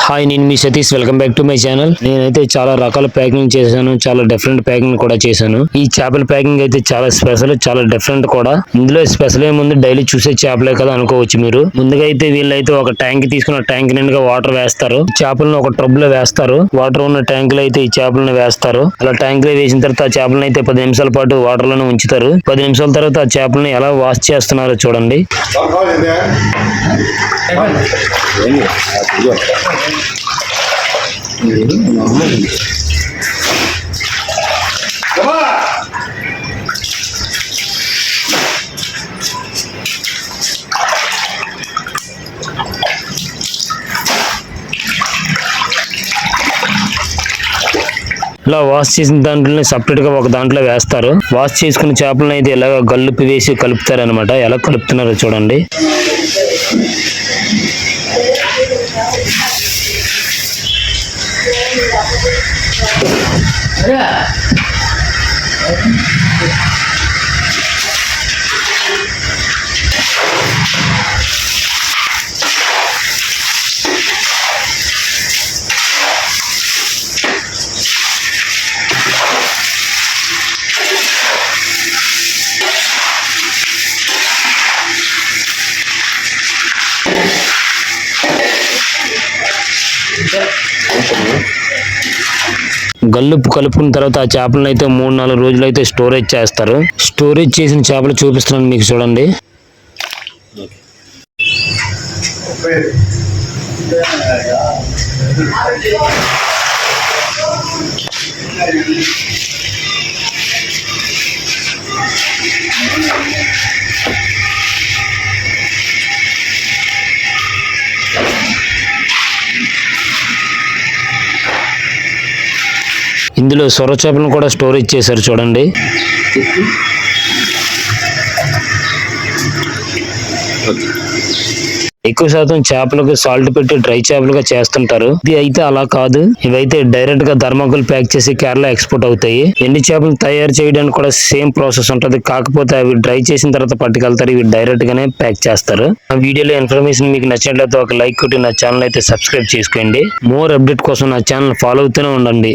Hi, నేను మీ Satish. Welcome back to my channel. నేనైతే చాలా రకాల ప్యాకింగ్ చేశాను, చాలా డిఫరెంట్ ప్యాకింగ్ కూడా చేశాను. ఈ చేపల ప్యాకింగ్ అయితే చాలా స్పెషల్, చాలా డిఫరెంట్ కూడా. ఇందులో స్పెషల్ ఏముంది, డైలీ చూసే చేపలే కదా అనుకోవచ్చు మీరు. ముందుగా అయితే వీళ్ళైతే ఒక ట్యాంక్ తీసుకున్న ట్యాంక్ నిండుగా వాటర్ వేస్తారు. చేపలను ఒక ట్రబ్ లో వేస్తారు. వాటర్ ఉన్న ట్యాంక్ లో అయితే ఈ చేపలను వేస్తారు. అలా ట్యాంక్ లో వేసిన తర్వాత ఆ చేపలను అయితే 10 నిమిషాల పాటు వాటర్ లోనే ఉంచుతారు. 10 నిమిషాల తర్వాత ఆ చేపలను ఎలా వాష్ చేస్తున్నారో చూడండి. ఇలా వాష్ చేసిన దాంట్లో సపరేట్ గా ఒక దాంట్లో వేస్తారు. వాష్ చేసుకున్న చేపలను అయితే ఇలాగ గల్లుపి వేసి కలుపుతారు అనమాట. ఎలా కలుపుతున్నారో చూడండి. గల్లుప్పు కలుపుకున్న తర్వాత ఆ చేపలను అయితే 3-4 రోజులు అయితే స్టోరేజ్ చేస్తారు. స్టోరేజ్ చేసిన చేపలు చూపిస్తున్నాను మీకు, చూడండి. ఇందులో సొర చేపలను కూడా స్టోరేజ్ చేశారు, చూడండి. ఎక్కువ శాతం చేపలకు సాల్ట్ పెట్టి డ్రై చేపలుగా చేస్తుంటారు. ఇది అయితే అలా కాదు. ఇవైతే డైరెక్ట్ గా థర్మాకోల్ ప్యాక్ చేసి కేరళ ఎక్స్పోర్ట్ అవుతాయి. ఎండి చేపలు తయారు చేయడానికి కూడా సేమ్ ప్రాసెస్ ఉంటది. కాకపోతే అవి డ్రై చేసిన తర్వాత పట్టుకెళ్తారు. ఇవి డైరెక్ట్ గానే ప్యాక్ చేస్తారు. ఆ వీడియోలో ఇన్ఫర్మేషన్ మీకు నచ్చినట్లయితే ఒక లైక్ కొట్టి నా ఛానల్ అయితే సబ్స్క్రైబ్ చేసుకోండి. మోర్ అప్డేట్ కోసం నా ఛానల్ ఫాలో అవుతూనే ఉండండి.